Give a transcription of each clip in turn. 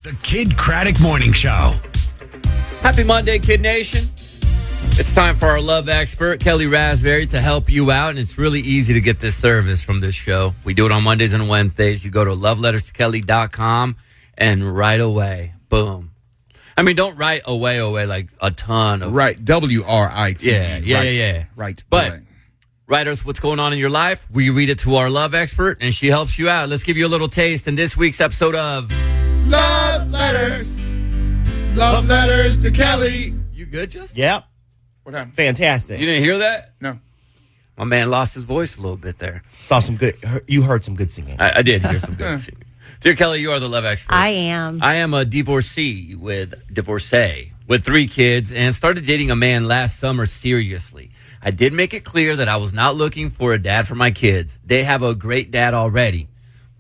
The Kid Craddock Morning Show. Happy Monday, Kid Nation. It's time for our love expert, Kelly Raspberry, to help you out. And it's really easy to get this service from this show. We do it on Mondays and Wednesdays. You go to loveletterstokelly.com and right away, boom. I mean, don't write away like a ton of. Right, W-R-I-T. Yeah. Right. But right. write us what's going on in your life. We read it to our love expert, and she helps you out. Let's give you a little taste in this week's episode of Love Letters. Love Letters to Kelly. You good, Justin? Yep. What happened? Fantastic. You didn't hear that? No. My man lost his voice a little bit there. Saw some good. You heard some good singing. I did hear some good singing. Dear Kelly, you are the love expert. I am. I am a divorcee with 3 kids and started dating a man last summer seriously. I did make it clear that I was not looking for a dad for my kids. They have a great dad already.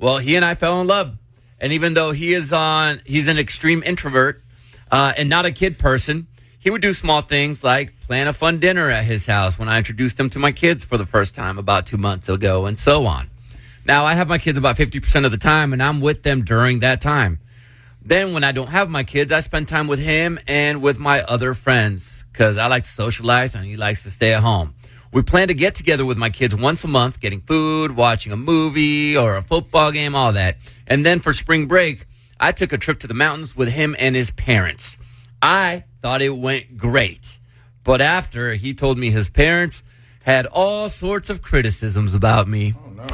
Well, he and I fell in love. And even though he's an extreme introvert and not a kid person, he would do small things like plan a fun dinner at his house when I introduced him to my kids for the first time about 2 months ago and so on. Now, I have my kids about 50% of the time, and I'm with them during that time. Then when I don't have my kids, I spend time with him and with my other friends because I like to socialize and he likes to stay at home. We plan to get together with my kids once a month, getting food, watching a movie or a football game, all that. And then for spring break, I took a trip to the mountains with him and his parents. I thought it went great. But after, he told me his parents had all sorts of criticisms about me. Oh, no.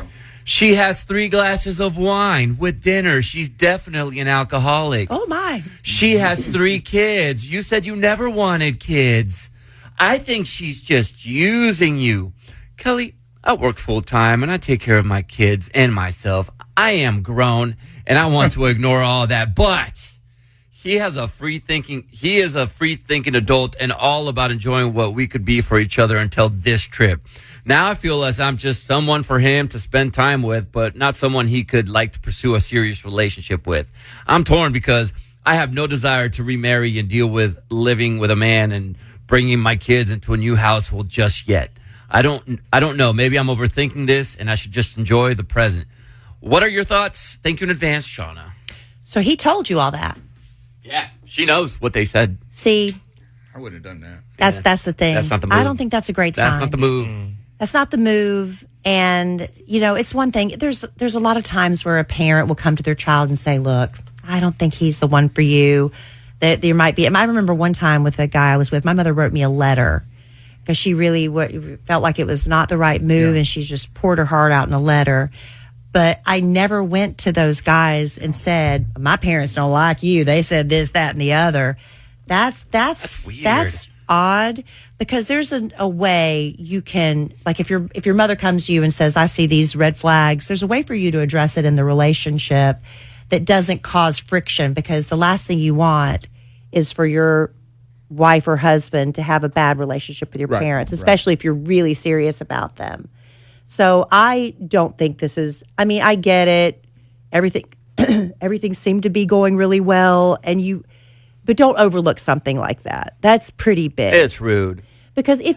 She has 3 glasses of wine with dinner. She's definitely an alcoholic. Oh, my. She has 3 kids. You said you never wanted kids. I think she's just using you. Kelly, I work full time and I take care of my kids and myself. I am grown and I want to ignore all that, but he is a free thinking adult and all about enjoying what we could be for each other until this trip. Now I feel as I'm just someone for him to spend time with, but not someone he could like to pursue a serious relationship with. I'm torn because I have no desire to remarry and deal with living with a man and bringing my kids into a new household just yet. I don't know. Maybe I'm overthinking this and I should just enjoy the present. What are your thoughts? Thank you in advance, Shauna. So he told you all that. Yeah, she knows what they said. See, I wouldn't have done that. that's the thing. That's not the move. I don't think that's a great sign. That's not the move. That's not the move. And, it's one thing. There's a lot of times where a parent will come to their child and say, look, I don't think he's the one for you. That there might be. And I remember one time with a guy I was with, my mother wrote me a letter because she really felt like it was not the right move. And she just poured her heart out in a letter. But I never went to those guys and said, my parents don't like you. They said this, that, and the other. That's weird. That's odd because there's a way you can, like if your mother comes to you and says, I see these red flags, there's a way for you to address it in the relationship that doesn't cause friction, because the last thing you want is for your wife or husband to have a bad relationship with your parents, especially if you're really serious about them. So I don't think this is, I get it. Everything seemed to be going really well, but don't overlook something like that. That's pretty big. It's rude. Because if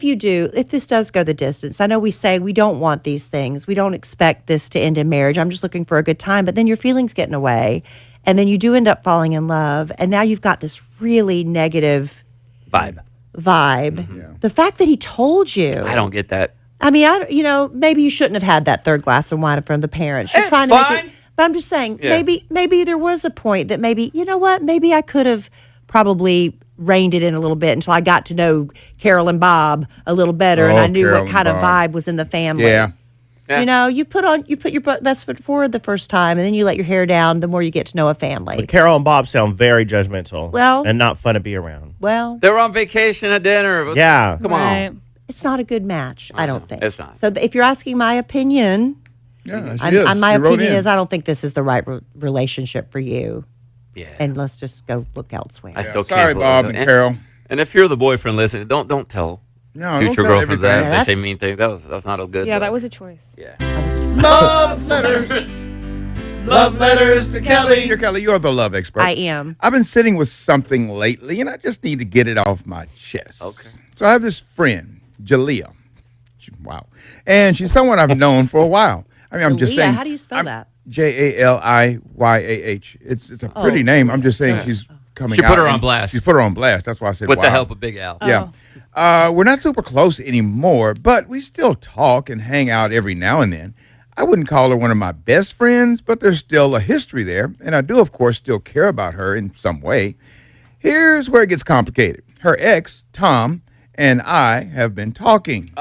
this does go the distance, I know we say we don't want these things. We don't expect this to end in marriage. I'm just looking for a good time. But then your feelings get in the way. And then you do end up falling in love. And now you've got this really negative vibe. Mm-hmm. Yeah. The fact that he told you. I don't get that. Maybe you shouldn't have had that 3rd glass of wine in front of the parents. You're it's trying fine. to make it. But I'm just saying, maybe there was a point that maybe I could have probably reined it in a little bit until I got to know Carol and Bob a little better, and I knew what kind of vibe was in the family. Yeah. You put your best foot forward the first time, and then you let your hair down the more you get to know a family. But Carol and Bob sound very judgmental. Well, and not fun to be around. Well, they were on vacation at dinner. Come on. It's not a good match, I don't think. It's not. So if you're asking my opinion, my opinion is I don't think this is the right relationship for you. Yeah. And let's just go look elsewhere. I still can't. Sorry, Bob and Carol. And if you're the boyfriend listening, don't tell future girlfriends that if they say mean things. That's not a good. Yeah, that was a choice. Yeah. Love letters. Love letters to Kelly. Dear Kelly, you're the love expert. I am. I've been sitting with something lately, and I just need to get it off my chest. Okay. So I have this friend, Jalea. Wow. And she's someone I've known for a while. I'm just saying. How do you spell that? Jaliyah. It's a pretty name. I'm just saying she's coming out. She put her on blast. She put her on blast. That's why I said With wow. the help of Big Al. Yeah. We're not super close anymore, but we still talk and hang out every now and then. I wouldn't call her one of my best friends, but there's still a history there, and I do, of course, still care about her in some way. Here's where it gets complicated. Her ex, Tom, and I have been talking.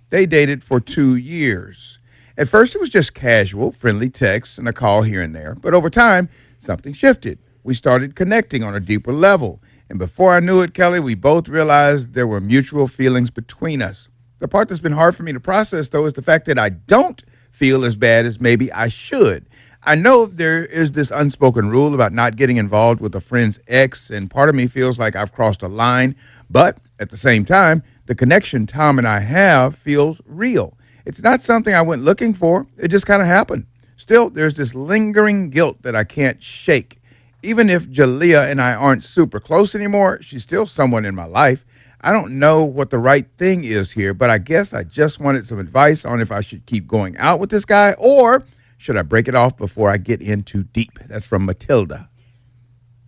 They dated for 2 years. At first, it was just casual, friendly texts and a call here and there, but over time, something shifted. We started connecting on a deeper level. And before I knew it, Kelly, we both realized there were mutual feelings between us. The part that's been hard for me to process, though, is the fact that I don't feel as bad as maybe I should. I know there is this unspoken rule about not getting involved with a friend's ex, and part of me feels like I've crossed a line. But at the same time, the connection Tom and I have feels real. It's not something I went looking for. It just kind of happened. Still, there's this lingering guilt that I can't shake. Even if Jaliyah and I aren't super close anymore, she's still someone in my life. I don't know what the right thing is here, but I guess I just wanted some advice on if I should keep going out with this guy or should I break it off before I get in too deep. That's from Matilda.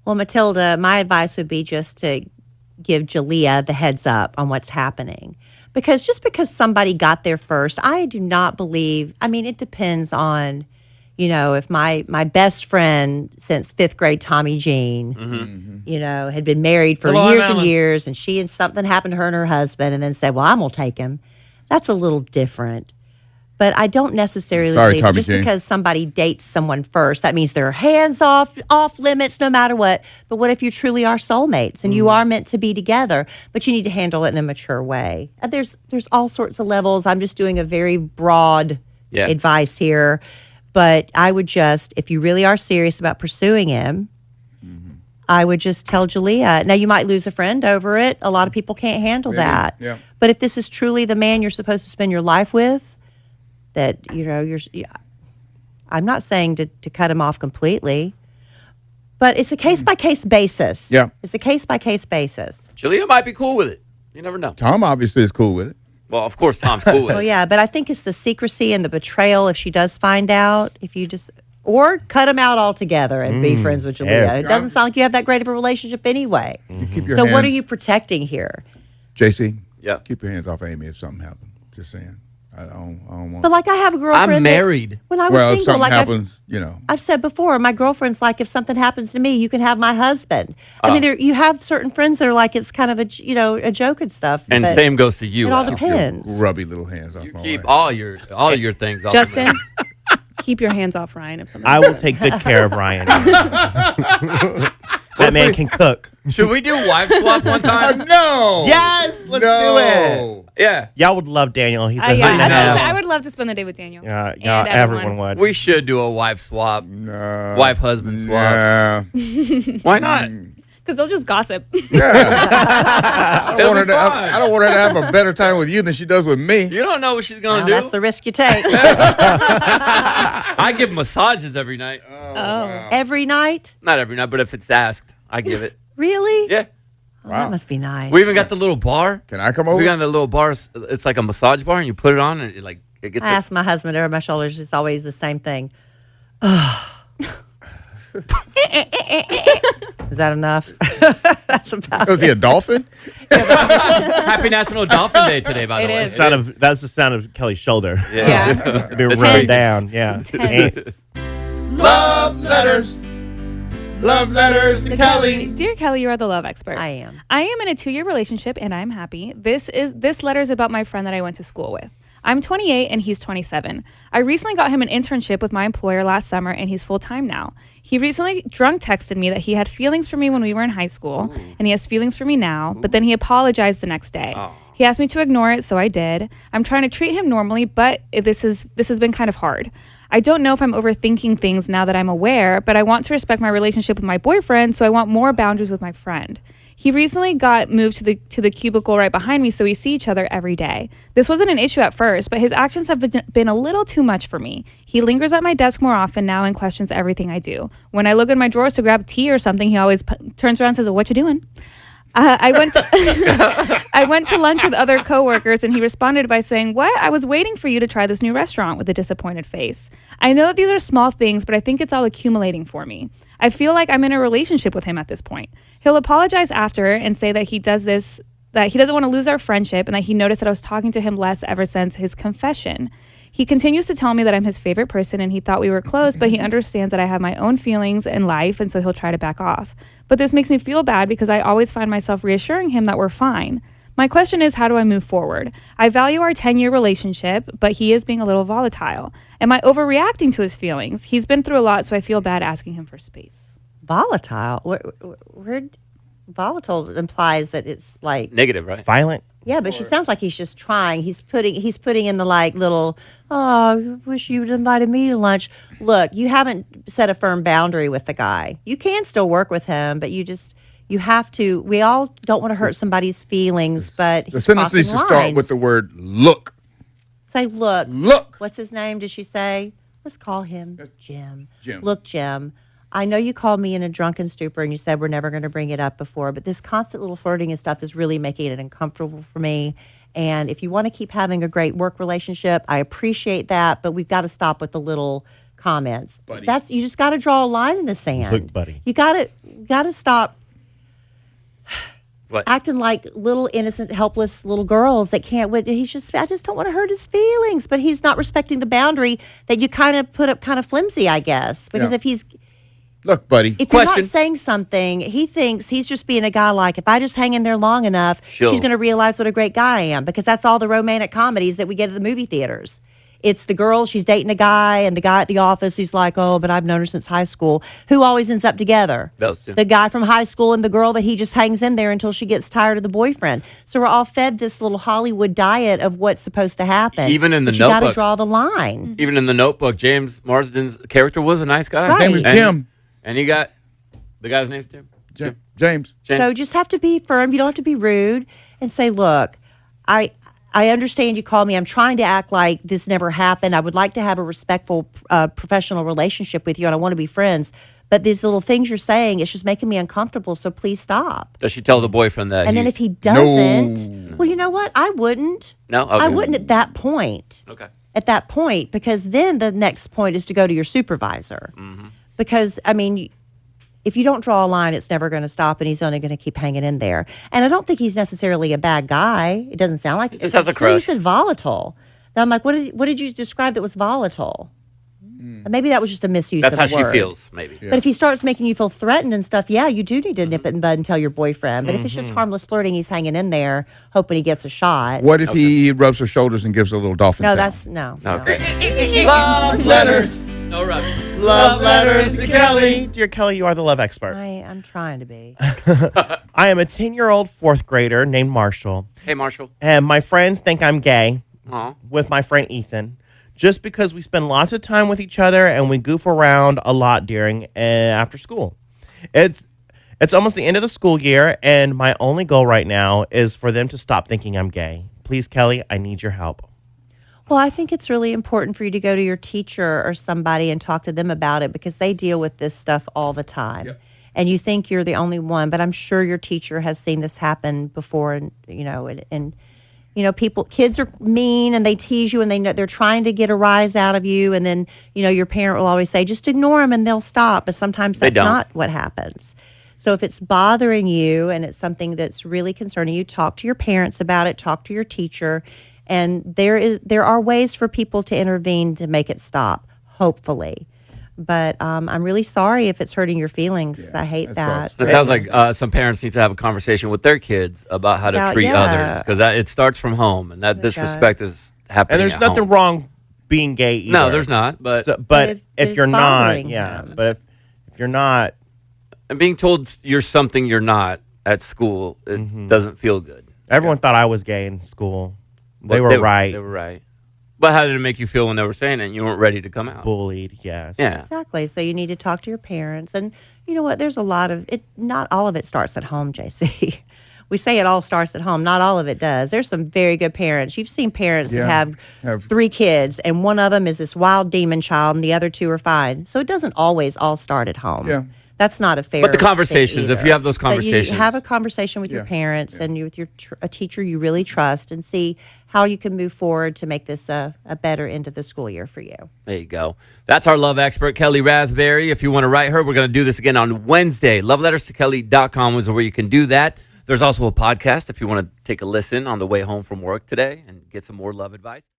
Well, Matilda, my advice would be just to give Jaliyah the heads up on what's happening. Because just because somebody got there first, I do not believe, I mean, it depends on, you know, if my best friend since fifth grade, Tommy Jean, you know, had been married for years and years, and she and something happened to her and her husband, and then said, well, I'm going to take him. That's a little different. But I don't necessarily believe that just because somebody dates someone first, that means they're hands off limits no matter what. But what if you truly are soulmates and you are meant to be together, but you need to handle it in a mature way? And there's all sorts of levels. I'm just doing a very broad advice here. But I would just, if you really are serious about pursuing him, I would just tell Jaliyah. Now, you might lose a friend over it. A lot of people can't handle that. Yeah. But if this is truly the man you're supposed to spend your life with, that, you know, I'm not saying to cut him off completely, but it's a case-by-case basis. Yeah. It's a case-by-case basis. Jaliyah might be cool with it. You never know. Tom obviously is cool with it. Well, of course, Tom's cool with Well, it. yeah, but I think it's the secrecy and the betrayal if she does find out, if you just, or cut him out altogether and be friends with Jaliyah. Yeah. It doesn't sound like you have that great of a relationship anyway. You keep your So hands, what are you protecting here? JC, Yeah. keep your hands off Amy if something happens. Just saying. I don't want But like I have a girlfriend. I'm married. That, when I was well, if single, something like happens, you know. I've said before, my girlfriend's like, if something happens to me, you can have my husband. I mean, you have certain friends that are like, it's kind of a, you know, a joke and stuff. And but same goes to you. It all Al. depends. Grubby little hands off You my keep wife. all your things off. Justin, keep your hands off Ryan if something. I will take good care of Ryan. That man can cook. Should we do wife swap one time? No. Yes, let's do it. Yeah. Y'all would love Daniel. He's a Yeah, hoot and a half. I would love to spend the day with Daniel. Yeah, And everyone would. We should do a wife swap. No. Wife husband swap. Nah. Why not? Because they'll just gossip. I don't want her to have a better time with you than she does with me. You don't know what she's gonna Well, do. that's the risk you take. I give massages every night. Every night? Not every night, but if it's asked, I give it. Really? Yeah. Oh, that must be nice. We even got the little bar. Can I come over? We got the little bar. It's like a massage bar, and you put it on, and it gets. I ask my husband over my shoulders. It's always the same thing. Is that enough? That's about Was he a dolphin? Happy National Dolphin Day today, by the It way. is. That's the sound of Kelly's shoulder. Yeah. Be It's rubbed tense. down. Yeah. Tense. Love letters. Love letters to Kelly. Dear Kelly, you are the love expert. I am. I am in a 2-year relationship and I'm happy. This letter is about my friend that I went to school with. I'm 28 and he's 27. I recently got him an internship with my employer last summer and he's full-time now. He recently drunk texted me that he had feelings for me when we were in high school and he has feelings for me now, but then he apologized the next day. He asked me to ignore it, so I did. I'm trying to treat him normally, but this has been kind of hard. I don't know if I'm overthinking things now that I'm aware, but I want to respect my relationship with my boyfriend, so I want more boundaries with my friend. He recently got moved to the cubicle right behind me, so we see each other every day. This wasn't an issue at first, but his actions have been a little too much for me. He lingers at my desk more often now and questions everything I do. When I look in my drawers to grab tea or something, he always turns around and says, "What you doing?" I I went to lunch with other coworkers and he responded by saying, "What? I was waiting for you to try this new restaurant," with a disappointed face. I know that these are small things, but I think it's all accumulating for me. I feel like I'm in a relationship with him at this point. He'll apologize after and say that he does this, that he doesn't want to lose our friendship and that he noticed that I was talking to him less ever since his confession. He continues to tell me that I'm his favorite person and he thought we were close, but he understands that I have my own feelings in life and so he'll try to back off. But this makes me feel bad because I always find myself reassuring him that we're fine. My question is, how do I move forward? I value our 10-year relationship, but he is being a little volatile. Am I overreacting to his feelings? He's been through a lot, so I feel bad asking him for space. Volatile? Volatile implies that it's like Negative, right? Violent. yeah, but she sounds like he's just trying. He's putting in the like little, oh, I wish you would have invited me to lunch. Look, you haven't set a firm boundary with the guy. You can still work with him, but you have to. We all don't want to hurt somebody's feelings, but The sentence needs to start with the word look. Say, look. Look. What's his name? Did she say? Let's call him Jim. Jim. Look, Jim. I know you called me in a drunken stupor and you said we're never going to bring it up before, but this constant little flirting and stuff is really making it uncomfortable for me. And if you want to keep having a great work relationship, I appreciate that, but we've got to stop with the little comments. Buddy. You just got to draw a line in the sand. Look, buddy. You got to stop What? acting like little innocent, helpless little girls that can't. I just don't want to hurt his feelings, but he's not respecting the boundary that you kind of put up, kind of flimsy, I guess. Because Yeah. Look, buddy. if you're Question. not saying something, he thinks he's just being a guy like, if I just hang in there long enough, Sure. she's going to realize what a great guy I am. Because that's all the romantic comedies that we get at the movie theaters. It's the girl, she's dating a guy, and the guy at the office who's like, oh, but I've known her since high school. Who always ends up together? Those two. The guy from high school and the girl that he just hangs in there until she gets tired of the boyfriend. So we're all fed this little Hollywood diet of what's supposed to happen. Even in the But you got to Notebook. draw the line. Even in the Notebook, James Marsden's character was a nice guy. Right. His name is And- Jim. And he got the guy's name's Jim. James. So you just have to be firm. You don't have to be rude and say, look, I understand you called me. I'm trying to act like this never happened. I would like to have a respectful, professional relationship with you, and I want to be friends. But these little things you're saying, it's just making me uncomfortable, so please stop. Does she tell the boyfriend that? And then if he doesn't, well, you know what? I wouldn't. No? Okay. I wouldn't at that point. Okay. At that point, because then the next point is to go to your supervisor. Mm-hmm. Because, I mean, if you don't draw a line, it's never going to stop, and he's only going to keep hanging in there. And I don't think he's necessarily a bad guy. It doesn't sound like it. just has a You crush. said volatile. Now I'm like, what did you describe that was volatile? Maybe that was just a misuse That's of how the she word. feels, maybe. But if he starts making you feel threatened and stuff, yeah, you do need to nip it in the bud and tell your boyfriend. But if it's just harmless flirting, he's hanging in there, hoping he gets a shot. What if he rubs her shoulders and gives her a little dolphin No, sound? that's no. Okay. Love letters. No rub. Love letters to Kelly. Dear Kelly, you are the love expert. I'm trying to be. I am a 10-year-old fourth grader named Marshall, Hey, Marshall. and my friends think I'm gay Aw. with my friend Ethan, just because we spend lots of time with each other and we goof around a lot during after school. It's almost the end of the school year, and my only goal right now is for them to stop thinking I'm gay. Please, Kelly, I need your help. Well, I think it's really important for you to go to your teacher or somebody and talk to them about it because they deal with this stuff all the time. Yep. And you think you're the only one, but I'm sure your teacher has seen this happen before. And kids are mean and they tease you and they know they're trying to get a rise out of you. And then, your parent will always say, just ignore them and they'll stop. But sometimes They that's don't. not what happens. So if it's bothering you and it's something that's really concerning you, talk to your parents about it, talk to your teacher. And there are ways for people to intervene to make it stop, hopefully. But I'm really sorry if it's hurting your feelings. Yeah, I hate that that. It sounds like some parents need to have a conversation with their kids about how to About- treat yeah. others because it starts from home, and that disrespect is happening. And there's at nothing home. wrong being gay either. No, there's not. But But if if it's you're not, bothering yeah. him. But if you're not, and being told you're something you're not at school, it doesn't feel good. everyone thought I was gay in school. They were right. They were right. But how did it make you feel when they were saying it and you weren't ready to come out? Bullied, yes. Yeah. Exactly. So you need to talk to your parents. And you know what? There's a lot of it. Not all of it starts at home, JC. We say it all starts at home. Not all of it does. There's some very good parents. You've seen parents that have 3 kids, and one of them is this wild demon child, and the other 2 are fine. So it doesn't always all start at home. Yeah. That's not a fair. But the thing conversations, if either. you have those That you conversations. have a conversation with your parents and with a teacher you really trust, and see how you can move forward to make this a better end of the school year for you. There you go. That's our love expert, Kelly Raspberry. If you want to write her, we're going to do this again on Wednesday. Loveletterstokelly.com is where you can do that. There's also a podcast if you want to take a listen on the way home from work today and get some more love advice.